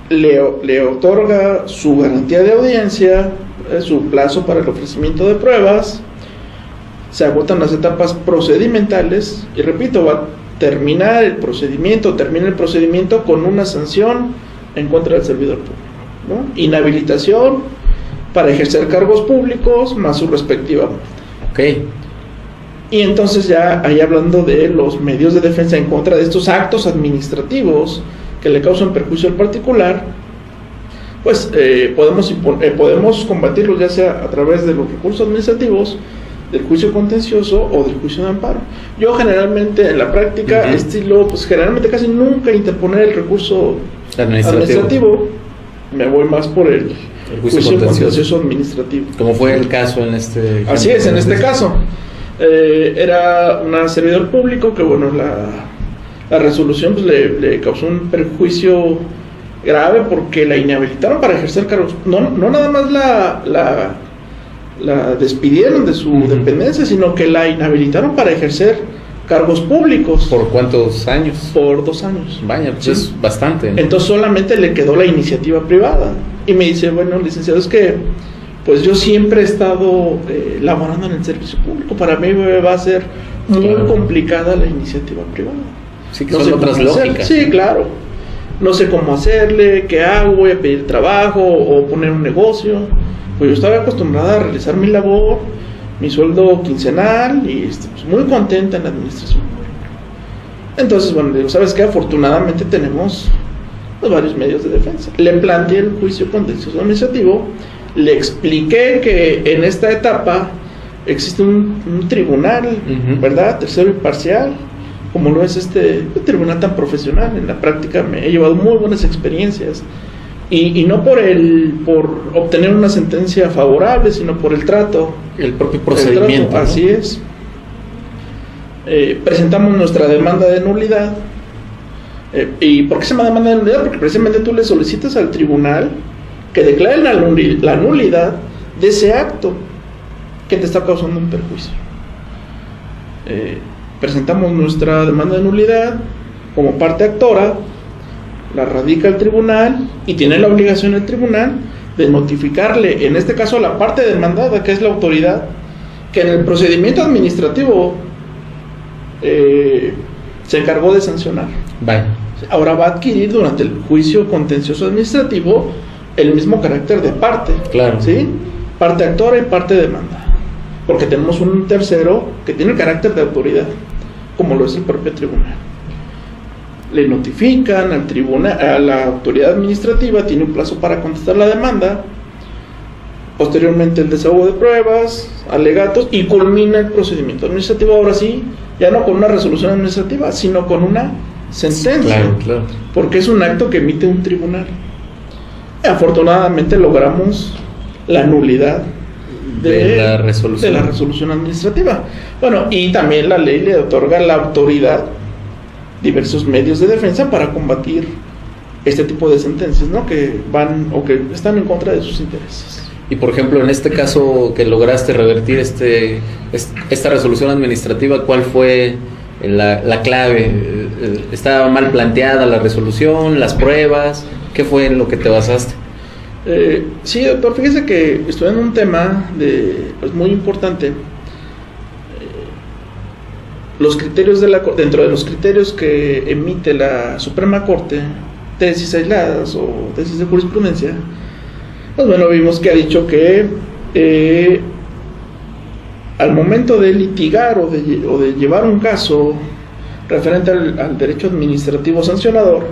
Le otorga su garantía de audiencia, su plazo para el ofrecimiento de pruebas, se agotan las etapas procedimentales y repito, va a termina el procedimiento con una sanción en contra del servidor público, ¿no? Inhabilitación para ejercer cargos públicos más su respectiva multa. Okay. Y entonces ya ahí hablando de los medios de defensa en contra de estos actos administrativos que le causan perjuicio al particular, pues podemos combatirlos ya sea a través de los recursos administrativos, del juicio contencioso o del juicio de amparo. Yo generalmente en la práctica pues generalmente casi nunca interponer el recurso administrativo, me voy más por el juicio contencioso administrativo. Como fue el caso en este caso. Así es, en este caso. Era un servidor público que, bueno, la resolución pues, le causó un perjuicio grave porque la inhabilitaron para ejercer cargos. No nada más la despidieron de su dependencia, sino que la inhabilitaron para ejercer cargos públicos. ¿Por cuántos años? Por 2 años. Vaya, pues sí. Es bastante, ¿no? Entonces solamente le quedó la iniciativa privada. Y me dice, bueno, licenciado, es que pues yo siempre he estado laborando en el servicio público. Para mí va a ser muy complicada la iniciativa privada. Sí, que son otras lógicas. Sí, claro. No sé cómo hacerle, qué hago, voy a pedir trabajo o poner un negocio. Pues yo estaba acostumbrada a realizar mi labor, mi sueldo quincenal y pues muy contenta en la administración. Entonces, bueno, digo, ¿sabes qué? Afortunadamente tenemos pues, varios medios de defensa. Le planteé el juicio contencioso administrativo, le expliqué que en esta etapa existe un tribunal, ¿verdad? Tercero imparcial, como lo es este tribunal tan profesional. En la práctica me he llevado muy buenas experiencias. Y no por obtener una sentencia favorable, sino por el trato. El propio procedimiento. ¿No? Así es. Presentamos nuestra demanda de nulidad. ¿Y por qué se llama demanda de nulidad? Porque precisamente tú le solicitas al tribunal que declare la nulidad de ese acto que te está causando un perjuicio. Presentamos nuestra demanda de nulidad como parte actora, la radica el tribunal y tiene la obligación el tribunal de notificarle, en este caso a la parte demandada, que es la autoridad, que en el procedimiento administrativo se encargó de sancionar. Vale. Ahora va a adquirir durante el juicio contencioso administrativo el mismo carácter de parte. Claro. ¿Sí? Parte actora y parte demandada. Porque tenemos un tercero que tiene el carácter de autoridad, como lo es el propio tribunal. Le notifican al tribunal, a la autoridad administrativa, tiene un plazo para contestar la demanda, posteriormente el desahogo de pruebas, alegatos y culmina el procedimiento administrativo. Ahora sí, ya no con una resolución administrativa, sino con una sentencia, claro. Porque es un acto que emite un tribunal. Afortunadamente logramos la nulidad de la resolución administrativa. Bueno, y también la ley le otorga a la autoridad diversos medios de defensa para combatir este tipo de sentencias, ¿no? Que van o que están en contra de sus intereses. Y por ejemplo, en este caso que lograste revertir esta resolución administrativa, ¿cuál fue la clave? ¿Estaba mal planteada la resolución, las pruebas? ¿Qué fue en lo que te basaste? Sí, doctor, fíjese que estoy en un tema pues, muy importante. Los criterios dentro de los criterios que emite la Suprema Corte, tesis aisladas o tesis de jurisprudencia, pues bueno, vimos que ha dicho que al momento de litigar o de llevar un caso referente al derecho administrativo sancionador,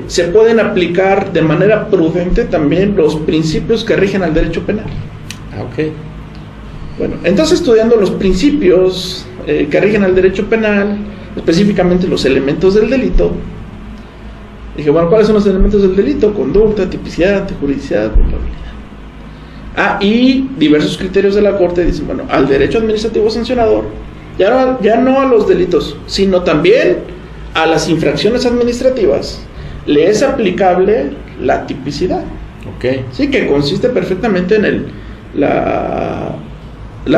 se pueden aplicar de manera prudente también los principios que rigen al derecho penal. Ok. Bueno, entonces estudiando los principios que rigen al derecho penal, específicamente los elementos del delito, dije, bueno, ¿cuáles son los elementos del delito? Conducta, tipicidad, juridicidad, culpabilidad. Y diversos criterios de la Corte dicen, bueno, al derecho administrativo sancionador, ya no a los delitos, sino también a las infracciones administrativas, le es aplicable la tipicidad. Okay. Sí, que consiste perfectamente en la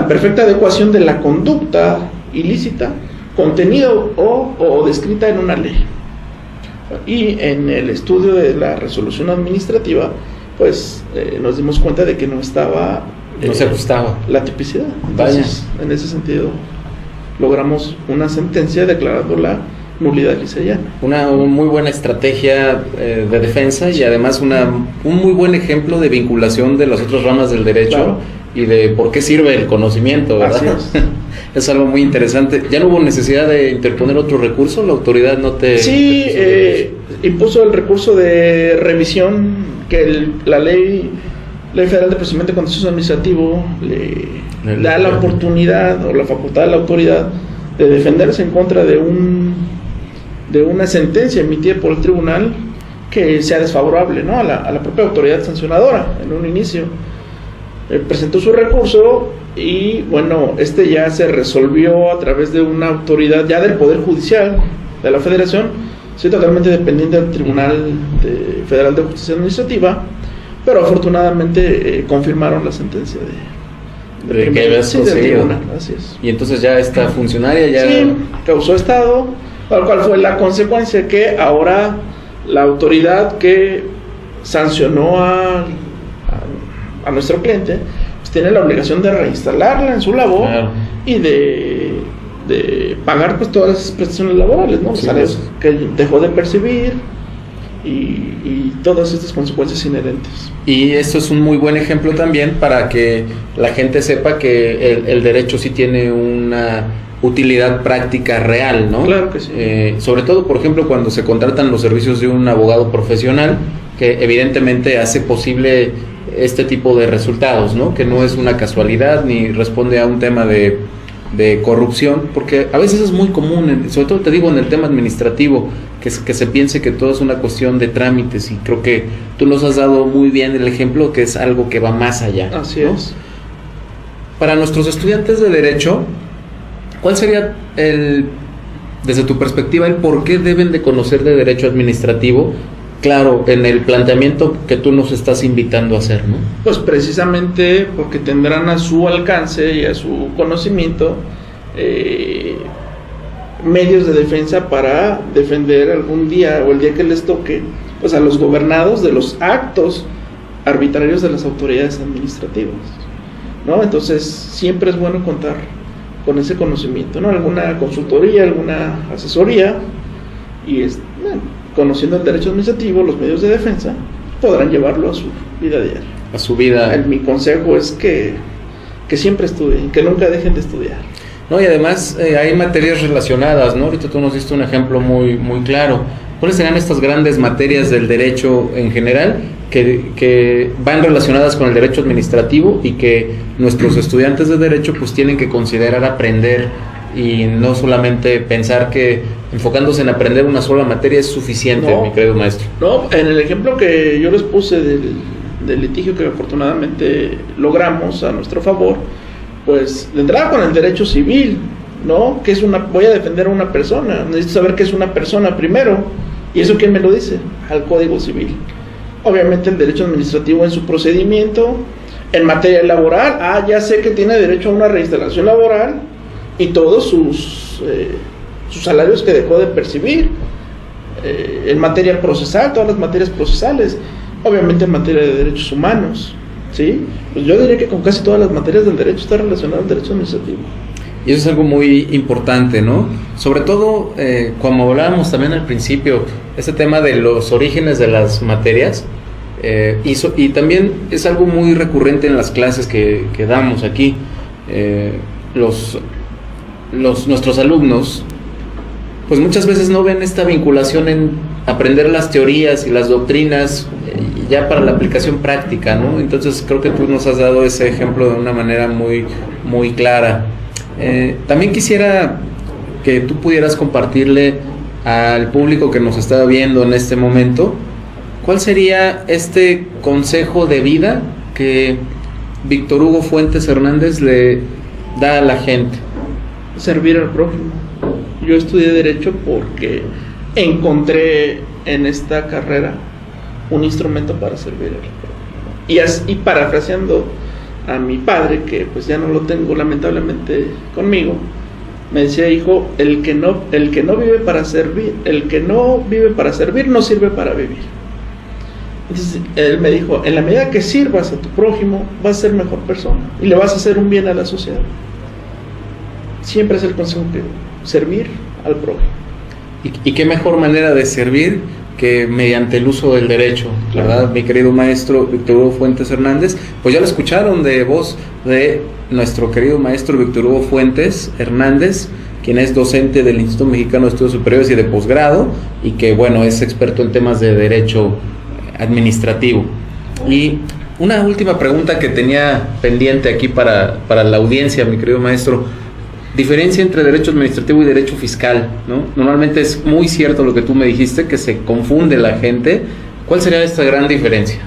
perfecta adecuación de la conducta ilícita contenida o descrita en una ley. Y en el estudio de la resolución administrativa, pues nos dimos cuenta de que no estaba, no se ajustaba la tipicidad. Entonces, en ese sentido, logramos una sentencia declarando la nulidad lisa y llana. Una muy buena estrategia de defensa y además un muy buen ejemplo de vinculación de las otras ramas del derecho. Claro. Y de por qué sirve el conocimiento, ¿verdad? Así es. Es algo muy interesante. ¿Ya no hubo necesidad de interponer otro recurso? ¿La autoridad no te...? Sí, impuso el recurso de revisión que la Ley Federal de Procedimiento Contencioso Administrativo le da la oportunidad o la facultad a la autoridad de defenderse en contra de una sentencia emitida por el tribunal que sea desfavorable, ¿no? a la propia autoridad sancionadora en un inicio. Presentó su recurso y bueno, ya se resolvió a través de una autoridad ya del Poder Judicial de la Federación, sí, totalmente dependiente del Tribunal Federal de Justicia Administrativa, pero afortunadamente confirmaron la sentencia de que habías conseguido. Así es. Y entonces ya esta funcionaria ya... Sí, causó estado, tal cual fue la consecuencia, que ahora la autoridad que sancionó a nuestro cliente, pues tiene la obligación de reinstalarla en su labor. Claro. Y de pagar pues todas las prestaciones laborales, ¿no? Sí, salarios que dejó de percibir y todas estas consecuencias inherentes. Y esto es un muy buen ejemplo también para que la gente sepa que el derecho sí tiene una utilidad práctica real, ¿no? Claro que sí. Sobre todo, por ejemplo, cuando se contratan los servicios de un abogado profesional, que evidentemente hace posible este tipo de resultados, ¿no? Que no es una casualidad ni responde a un tema de corrupción, porque a veces es muy común, sobre todo te digo en el tema administrativo, que se piense que todo es una cuestión de trámites, y creo que tú nos has dado muy bien el ejemplo, que es algo que va más allá. Así, ¿no? Es. Para nuestros estudiantes de Derecho, ¿cuál sería desde tu perspectiva, el por qué deben de conocer de Derecho Administrativo? Claro, en el planteamiento que tú nos estás invitando a hacer, ¿no? Pues precisamente porque tendrán a su alcance y a su conocimiento medios de defensa para defender algún día o el día que les toque, pues a los gobernados de los actos arbitrarios de las autoridades administrativas, ¿no? Entonces siempre es bueno contar con ese conocimiento, ¿no? Alguna consultoría, alguna asesoría, y conociendo el derecho administrativo, los medios de defensa, podrán llevarlo a su vida diaria. A su vida. Mi consejo es que siempre estudien, que nunca dejen de estudiar. No, y además hay materias relacionadas, ¿no? Ahorita tú nos diste un ejemplo muy, muy claro. ¿Cuáles serán estas grandes materias del derecho en general que van relacionadas con el derecho administrativo y que nuestros estudiantes de derecho pues tienen que considerar aprender, y no solamente pensar que enfocándose en aprender una sola materia es suficiente, no, mi querido maestro? No, en el ejemplo que yo les puse del litigio que afortunadamente logramos a nuestro favor, pues de entrada con el derecho civil, ¿no? Que voy a defender a una persona, necesito saber qué es una persona primero, y eso ¿quién me lo dice? Al Código Civil. Obviamente el derecho administrativo en su procedimiento, en materia laboral, ya sé que tiene derecho a una reinstalación laboral y todos sus salarios que dejó de percibir, en materia procesal, todas las materias procesales, obviamente en materia de derechos humanos, ¿sí? Pues yo diría que con casi todas las materias del derecho está relacionado al derecho administrativo. Y eso es algo muy importante, ¿no? Sobre todo, como hablábamos también al principio, este tema de los orígenes de las materias, y también es algo muy recurrente en las clases que damos aquí. Nuestros alumnos, pues muchas veces no ven esta vinculación aprender las teorías y las doctrinas ya para la aplicación práctica, ¿no? Entonces creo que tú nos has dado ese ejemplo de una manera muy, muy clara. También quisiera que tú pudieras compartirle al público que nos está viendo en este momento, ¿cuál sería este consejo de vida que Víctor Hugo Fuentes Hernández le da a la gente? Servir al prójimo. Yo estudié Derecho porque encontré en esta carrera un instrumento para servir al prójimo. Y parafraseando a mi padre, que pues ya no lo tengo lamentablemente conmigo, me decía: hijo, el que no vive para servir, no sirve para vivir. Entonces él me dijo: en la medida que sirvas a tu prójimo, vas a ser mejor persona y le vas a hacer un bien a la sociedad. Siempre es el consejo que servir al prójimo. ¿Y qué mejor manera de servir que mediante el uso del derecho, ¿verdad? Mi querido maestro Víctor Hugo Fuentes Hernández, pues ya lo escucharon de voz de nuestro querido maestro Víctor Hugo Fuentes Hernández, quien es docente del Instituto Mexicano de Estudios Superiores y de Posgrado, y que, bueno, es experto en temas de derecho administrativo. Y una última pregunta que tenía pendiente aquí para la audiencia, mi querido maestro: diferencia entre derecho administrativo y derecho fiscal, ¿no? Normalmente es muy cierto lo que tú me dijiste, que se confunde la gente. ¿Cuál sería esta gran diferencia?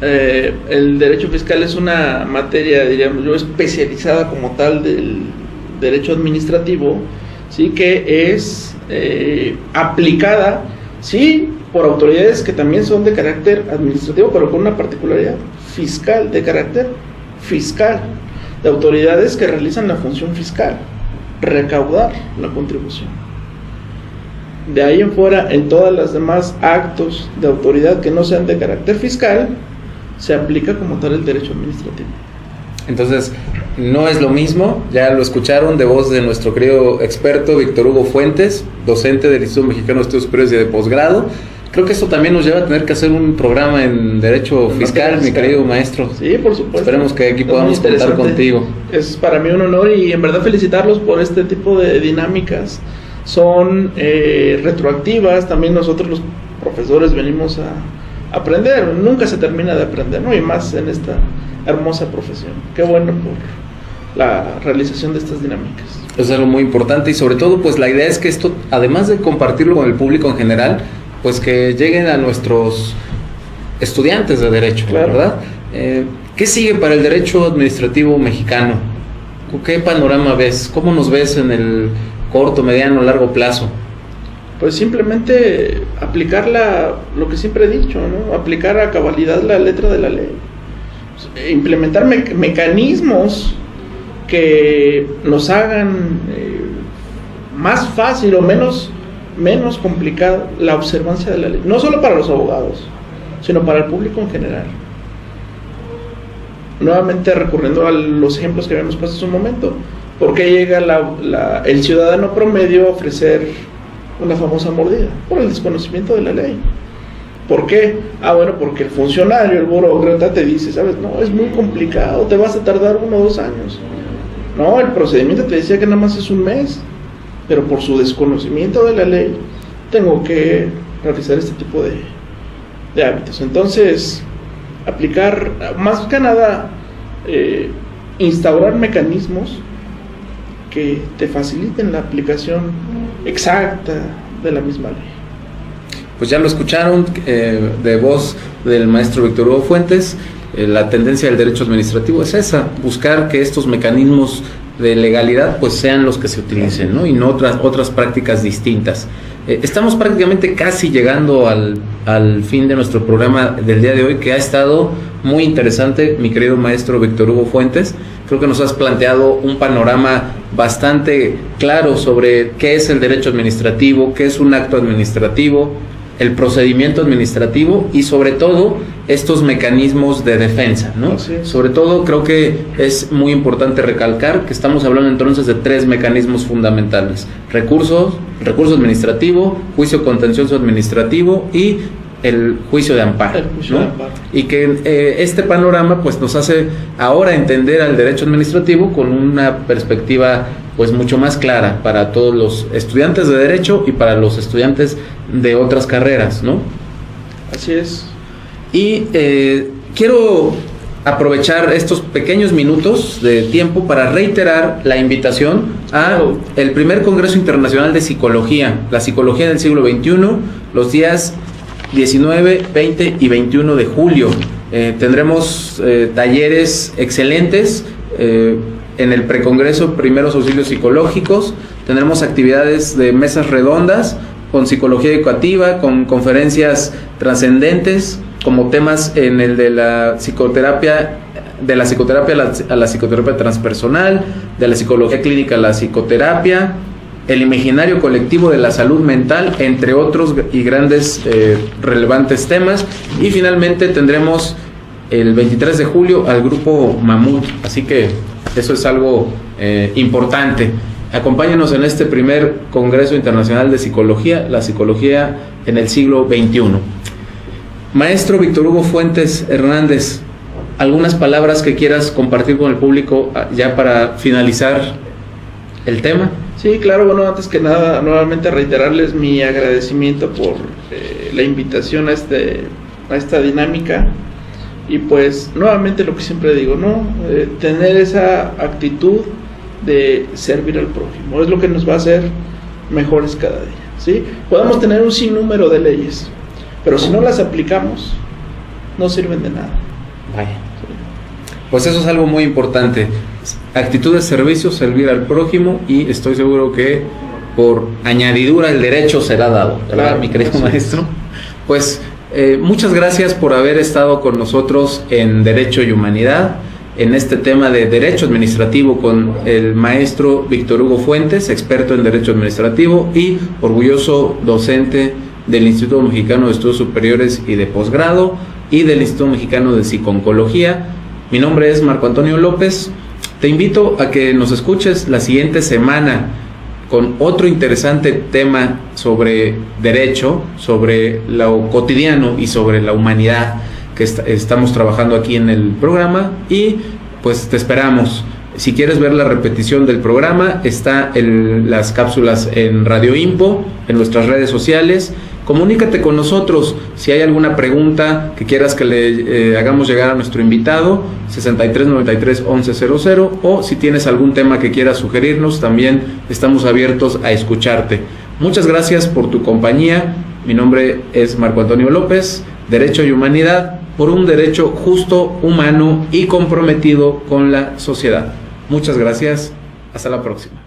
El derecho fiscal es una materia, diríamos yo, especializada como tal del derecho administrativo, ¿sí? Que es aplicada, sí, por autoridades que también son de carácter administrativo, pero con una particularidad fiscal, de carácter fiscal, de autoridades que realizan la función fiscal, recaudar la contribución. De ahí en fuera, en todas las demás actos de autoridad que no sean de carácter fiscal, se aplica como tal el derecho administrativo. Entonces, no es lo mismo, ya lo escucharon de voz de nuestro querido experto Víctor Hugo Fuentes, docente del Instituto Mexicano de Estudios Superiores y de Posgrado. Creo que esto también nos lleva a tener que hacer un programa en derecho fiscal, mi querido maestro. Sí, por supuesto. Esperemos que aquí podamos contar contigo. Es para mí un honor y en verdad felicitarlos por este tipo de dinámicas. Son retroactivas, también nosotros los profesores venimos a aprender, nunca se termina de aprender, ¿no? Y más en esta hermosa profesión. Qué bueno por la realización de estas dinámicas. Es algo muy importante y sobre todo pues la idea es que esto, además de compartirlo con el público en general, pues que lleguen a nuestros estudiantes de derecho, claro, ¿verdad? ¿Qué sigue para el derecho administrativo mexicano? ¿Qué panorama ves? ¿Cómo nos ves en el corto, mediano, largo plazo? Pues simplemente aplicar lo que siempre he dicho, ¿no? Aplicar a cabalidad la letra de la ley. Implementar mecanismos que nos hagan más fácil o menos complicado la observancia de la ley, no solo para los abogados, sino para el público en general. Nuevamente recurriendo a los ejemplos que habíamos puesto hace un momento, ¿por qué llega el ciudadano promedio a ofrecer una famosa mordida? Por el desconocimiento de la ley. ¿Por qué? Bueno, porque el funcionario, el burócrata te dice, ¿sabes? No, es muy complicado, te vas a tardar 1 o 2 años. No, el procedimiento te decía que nada más es 1 mes, pero por su desconocimiento de la ley tengo que realizar este tipo de hábitos. Entonces, aplicar, más que nada, instaurar mecanismos que te faciliten la aplicación exacta de la misma ley. Pues ya lo escucharon de voz del maestro Víctor Hugo Fuentes. La tendencia del derecho administrativo es esa, buscar que estos mecanismos de legalidad pues sean los que se utilicen, ¿no? Y no otras prácticas distintas. Estamos prácticamente casi llegando al fin de nuestro programa del día de hoy, que ha estado muy interesante, mi querido maestro Víctor Hugo Fuentes. Creo que nos has planteado un panorama bastante claro sobre qué es el derecho administrativo, qué es un acto administrativo, el procedimiento administrativo y sobre todo estos mecanismos de defensa, ¿no? Sí. Sobre todo creo que es muy importante recalcar que estamos hablando entonces de 3 mecanismos fundamentales: recurso administrativo, juicio contencioso administrativo y el juicio de amparo, ¿no? Y que este panorama pues nos hace ahora entender al derecho administrativo con una perspectiva pues mucho más clara para todos los estudiantes de Derecho y para los estudiantes de otras carreras, ¿no? Así es. Y quiero aprovechar estos pequeños minutos de tiempo para reiterar la invitación a el primer Congreso Internacional de Psicología, la Psicología del siglo XXI, los días 19, 20 y 21 de julio. Tendremos talleres excelentes en el precongreso, primeros auxilios psicológicos. Tendremos actividades de mesas redondas con psicología educativa, con conferencias trascendentes, como temas en el de la psicoterapia, a la psicoterapia transpersonal, de la psicología clínica a la psicoterapia, el imaginario colectivo de la salud mental, entre otros y grandes relevantes temas. Y finalmente tendremos el 23 de julio al grupo Mamut, así que eso es algo importante. Acompáñenos en este primer Congreso Internacional de Psicología, la psicología en el siglo XXI. Maestro Víctor Hugo Fuentes Hernández, ¿algunas palabras que quieras compartir con el público ya para finalizar el tema? Sí, claro, bueno, antes que nada, nuevamente reiterarles mi agradecimiento por la invitación a esta dinámica. Y pues, nuevamente lo que siempre digo, ¿no? Tener esa actitud de servir al prójimo es lo que nos va a hacer mejores cada día, ¿sí? Podemos tener un sinnúmero de leyes, pero si no las aplicamos, no sirven de nada. Vaya. Pues eso es algo muy importante. Actitud de servicio, servir al prójimo, y estoy seguro que por añadidura el derecho será dado, ¿verdad, claro, mi querido maestro? Pues muchas gracias por haber estado con nosotros en Derecho y Humanidad, en este tema de Derecho Administrativo con el maestro Víctor Hugo Fuentes, experto en Derecho Administrativo y orgulloso docente del Instituto Mexicano de Estudios Superiores y de Posgrado y del Instituto Mexicano de Psico-Oncología. Mi nombre es Marco Antonio López. Te invito a que nos escuches la siguiente semana con otro interesante tema sobre derecho, sobre lo cotidiano y sobre la humanidad que estamos trabajando aquí en el programa, y pues te esperamos. Si quieres ver la repetición del programa, está las cápsulas en Radio Impo, en nuestras redes sociales. Comunícate con nosotros si hay alguna pregunta que quieras que le hagamos llegar a nuestro invitado, 6393-1100, o si tienes algún tema que quieras sugerirnos, también estamos abiertos a escucharte. Muchas gracias por tu compañía. Mi nombre es Marco Antonio López. Derecho y Humanidad, por un derecho justo, humano y comprometido con la sociedad. Muchas gracias. Hasta la próxima.